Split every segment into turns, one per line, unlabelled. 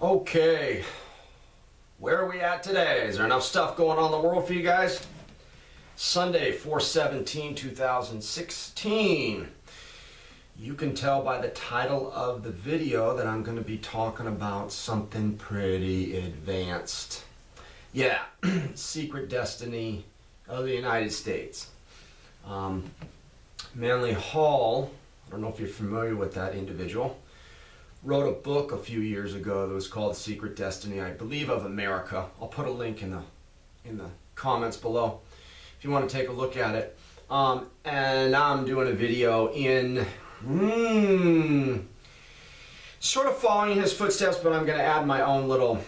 Okay, where are we at today? Is there enough stuff going on in the world for you guys? Sunday, 4/17/2016. You can tell by the title of the video that I'm going to be talking about something pretty advanced. Yeah, secret destiny of the United States. Manly Hall, I don't know if you're familiar with that individual, wrote a book a few years ago that was called Secret Destiny, I believe, of America. I'll put a link in the comments below if you want to take a look at it. And I'm doing a video in sort of following his footsteps, but I'm going to add my own little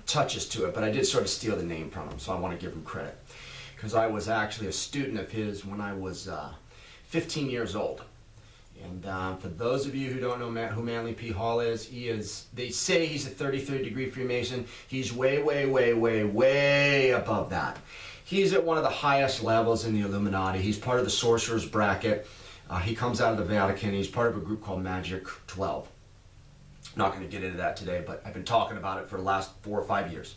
touches to it. But I did sort of steal the name from him, so I want to give him credit, because I was actually a student of his when I was 15 years old. And for those of you who don't know who Manly P. Hall is, they say he's a 33rd degree Freemason. He's way, way, way, way, way above that. He's at one of the highest levels in the Illuminati. He's part of the sorcerer's bracket. He comes out of the Vatican. He's part of a group called Magic 12. Not going to get into that today, but I've been talking about it for the last 4 or 5 years.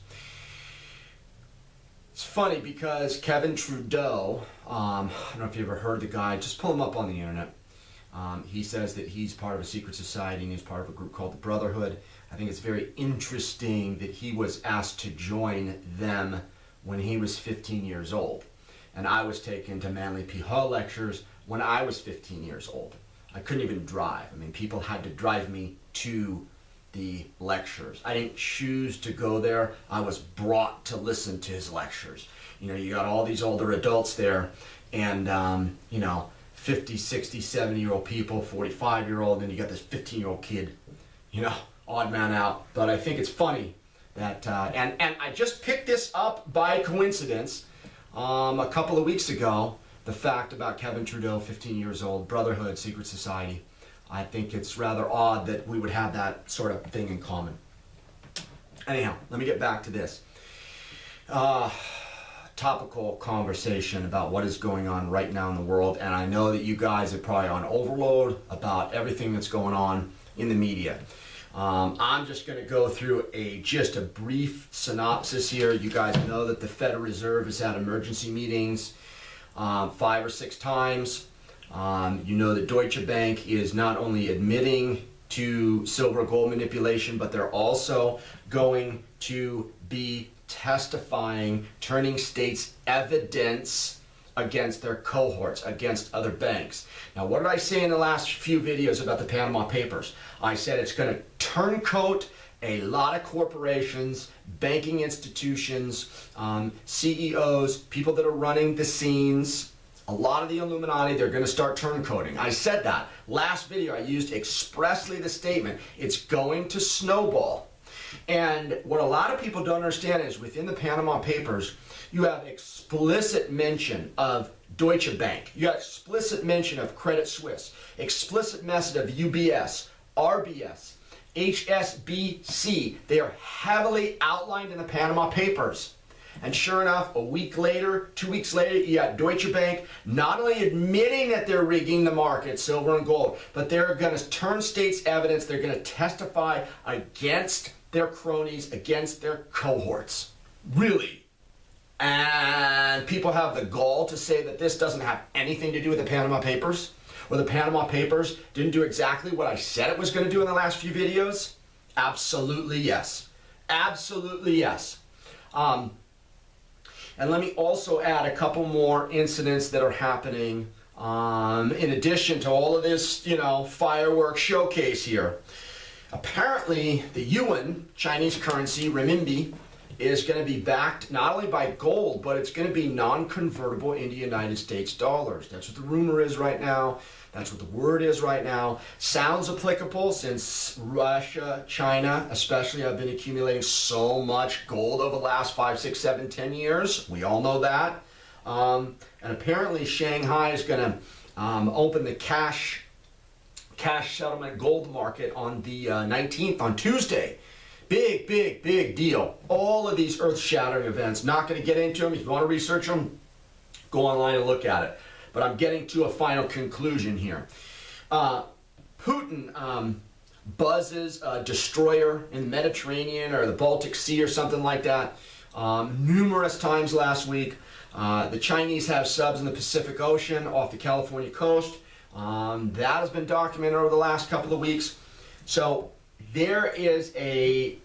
It's funny because Kevin Trudeau, I don't know if you ever heard the guy, just pull him up on the internet. He says that he's part of a secret society and he's part of a group called the Brotherhood. I think it's very interesting that he was asked to join them when he was 15 years old. And I was taken to Manly P. Hall lectures when I was 15 years old. I couldn't even drive. I mean, people had to drive me to the lectures. I didn't choose to go there. I was brought to listen to his lectures. You know, you got all these older adults there and, you know, 50, 60, 70-year-old people, 45-year-old, and you got this 15-year-old kid, you know, odd man out. But I think it's funny that, and I just picked this up by coincidence a couple of weeks ago, the fact about Kevin Trudeau, 15 years old, Brotherhood, secret society. I think it's rather odd that we would have that sort of thing in common. Anyhow, let me get back to this. Topical conversation about what is going on right now in the world, and I know that you guys are probably on overload about everything that's going on in the media. I'm just going to go through just a brief synopsis here. You guys know that the Federal Reserve has had emergency meetings 5 or 6 times. You know that Deutsche Bank is not only admitting to silver and gold manipulation, but they're also going to be testifying, turning states' evidence against their cohorts, against other banks. Now, what did I say in the last few videos about the Panama Papers? I said it's going to turncoat a lot of corporations, banking institutions, CEOs, people that are running the scenes. A lot of the Illuminati, they're going to start turncoating. I said that. Last video, I used expressly the statement, it's going to snowball. And what a lot of people don't understand is within the Panama Papers, you have explicit mention of Deutsche Bank. You have explicit mention of Credit Suisse, explicit mention of UBS, RBS, HSBC. They are heavily outlined in the Panama Papers. And sure enough, a week later, 2 weeks later, you got Deutsche Bank not only admitting that they're rigging the market, silver and gold, but they're going to turn states' evidence. They're going to testify against their cronies, against their cohorts. Really. And people have the gall to say that this doesn't have anything to do with the Panama Papers, or the Panama Papers didn't do exactly what I said it was going to do in the last few videos. Absolutely yes. Absolutely yes. And let me also add a couple more incidents that are happening in addition to all of this, you know, fireworks showcase here. Apparently, the yuan, Chinese currency, renminbi, is going to be backed not only by gold, but it's going to be non-convertible into United States dollars. That's what the rumor is right now. That's what the word is right now. Sounds applicable since Russia, China, especially, have been accumulating so much gold over the last 5, 6, 7, 10 years. We all know that. And apparently, Shanghai is going to open the cash settlement gold market on the 19th, on Tuesday. Big, big, big deal. All of these earth-shattering events. Not going to get into them. If you want to research them, go online and look at it. But I'm getting to a final conclusion here. Putin buzzes a destroyer in the Mediterranean or the Baltic Sea or something like that numerous times last week. The Chinese have subs in the Pacific Ocean off the California coast. That has been documented over the last couple of weeks. So there is a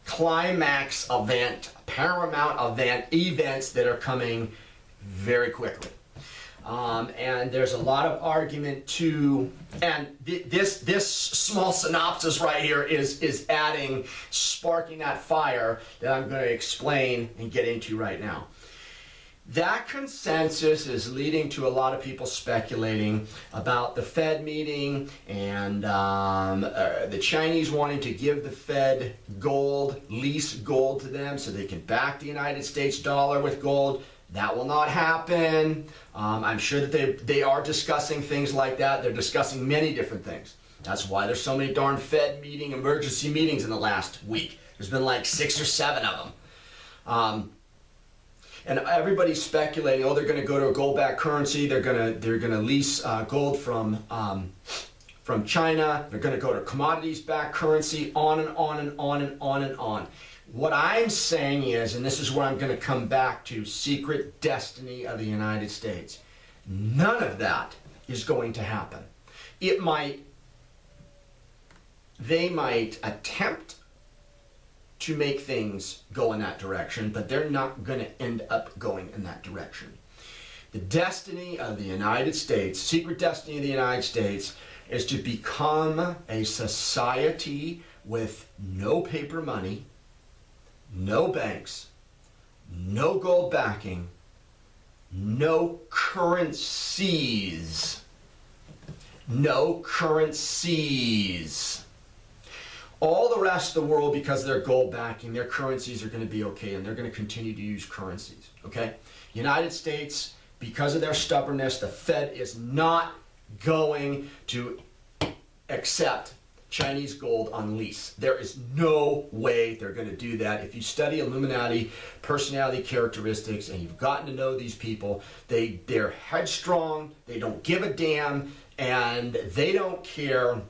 climax event, paramount event, events that are coming very quickly. And there's a lot of argument to, and this small synopsis right here is adding, sparking that fire that I'm going to explain and get into right now. That consensus is leading to a lot of people speculating about the Fed meeting and the Chinese wanting to give the Fed gold, lease gold to them so they can back the United States dollar with gold. That will not happen. I'm sure that they are discussing things like that. They're discussing many different things. That's why there's so many darn Fed emergency meetings in the last week. There's been like 6 or 7 of them. And everybody's speculating, oh, they're going to go to a gold-backed currency. They're going to lease gold from China. They're going to go to commodities-backed currency, on and on and on and on and on. What I'm saying is, and this is where I'm going to come back to, secret destiny of the United States. None of that is going to happen. They might attempt to make things go in that direction, but they're not going to end up going in that direction. The destiny of the United States, secret destiny of the United States, is to become a society with no paper money, no banks, no gold backing, no currencies. No currencies. All the rest of the world, because of their gold backing, their currencies are going to be okay, and they're going to continue to use currencies, okay? United States, because of their stubbornness, the Fed is not going to accept Chinese gold on lease. There is no way they're going to do that. If you study Illuminati personality characteristics and you've gotten to know these people, they're headstrong, they don't give a damn, and they don't care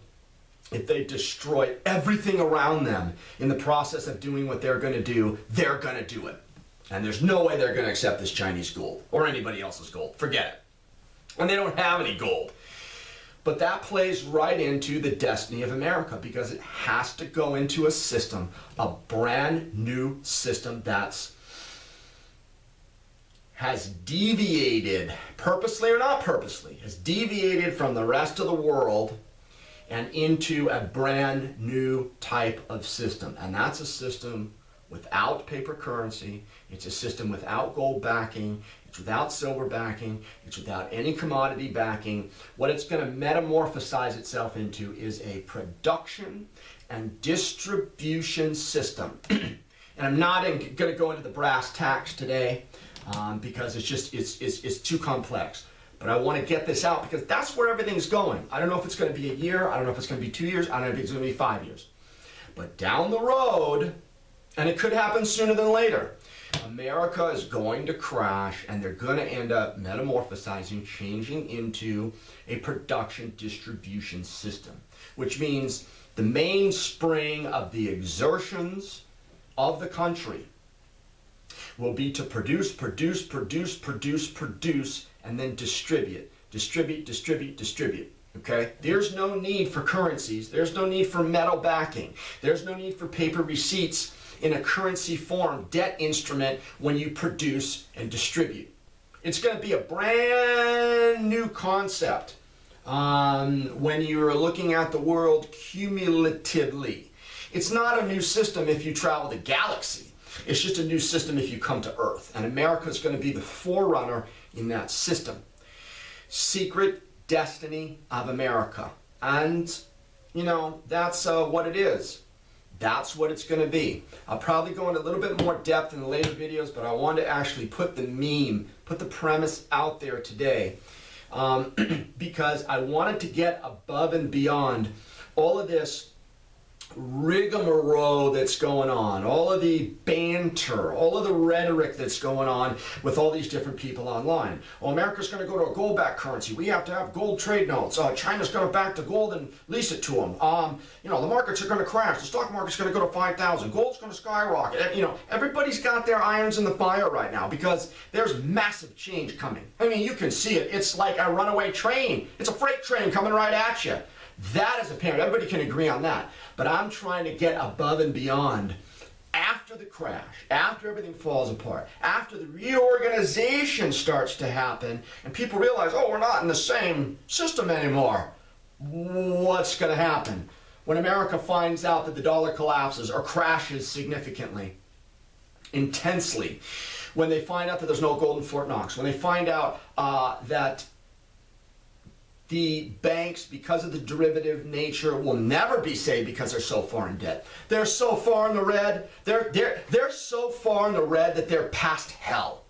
if they destroy everything around them in the process of doing what they're going to do. They're going to do it. And there's no way they're going to accept this Chinese gold or anybody else's gold. Forget it. And they don't have any gold. But that plays right into the destiny of America, because it has to go into a system, a brand new system has deviated, purposely or not purposely, has deviated from the rest of the world and into a brand new type of system. And that's a system without paper currency. It's a system without gold backing. It's without silver backing. It's without any commodity backing. What it's going to metamorphosize itself into is a production and distribution system. And I'm not going to go into the brass tacks today because it's too complex. But I want to get this out because that's where everything's going. I don't know if it's going to be a year. I don't know if it's going to be 2 years. I don't know if it's going to be 5 years. But down the road, and it could happen sooner than later, America is going to crash, and they're going to end up metamorphosizing, changing into a production distribution system, which means the mainspring of the exertions of the country will be to produce, and then distribute. Okay? There's no need for currencies. There's no need for metal backing. There's no need for paper receipts in a currency form, debt instrument, when you produce and distribute. It's going to be a brand new concept when you're looking at the world cumulatively. It's not a new system if you travel the galaxy. It's just a new system if you come to Earth. And America is going to be the forerunner in that system. Secret destiny of America. And, you know, that's what it is. That's what it's going to be. I'll probably go into a little bit more depth in the later videos, but I want to actually put the meme, put the premise out there today because I wanted to get above and beyond all of this rigmarole that's going on, all of the banter, all of the rhetoric that's going on with all these different people online. Oh, America's going to go to a gold-backed currency. We have to have gold trade notes. China's going to back the gold and lease it to them. You know, the markets are going to crash. The stock market's going to go to 5,000. Gold's going to skyrocket. You know, everybody's got their irons in the fire right now because there's massive change coming. I mean, you can see it. It's like a runaway train. It's a freight train coming right at you. That is apparent. Everybody can agree on that. But I'm trying to get above and beyond after the crash, after everything falls apart, after the reorganization starts to happen, and people realize, oh, we're not in the same system anymore. What's going to happen? When America finds out that the dollar collapses or crashes significantly, intensely, when they find out that there's no gold in Fort Knox, when they find out that the banks, because of the derivative nature, will never be saved because they're so far in debt. They're so far in the red. They're so far in the red that they're past hell.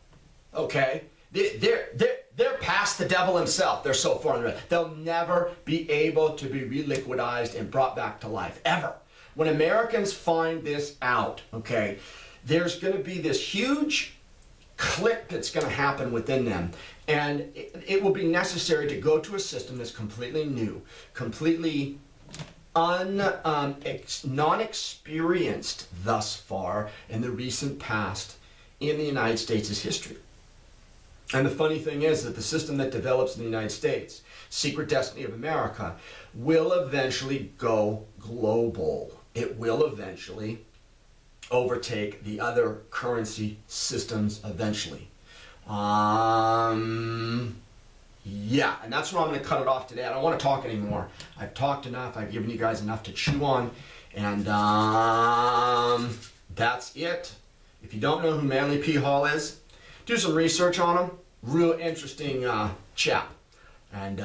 Okay? They're past the devil himself. They're so far in the red. They'll never be able to be reliquidized and brought back to life, ever. When Americans find this out, okay, there's going to be this huge click that's going to happen within them, and it will be necessary to go to a system that's completely new, completely non-experienced thus far in the recent past in the United States' history. And the funny thing is that the system that develops in the United States, Secret Destiny of America, will eventually go global. It will eventually overtake the other currency systems eventually. Yeah, and that's where I'm going to cut it off today. I don't want to talk anymore. I've talked enough. I've given you guys enough to chew on. And that's it. If you don't know who Manly P. Hall is, do some research on him. Real interesting chap. And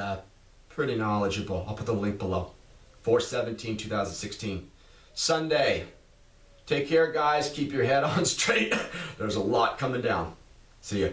pretty knowledgeable. I'll put the link below. 4/17/2016. Sunday. Take care, guys. Keep your head on straight. There's a lot coming down. See ya.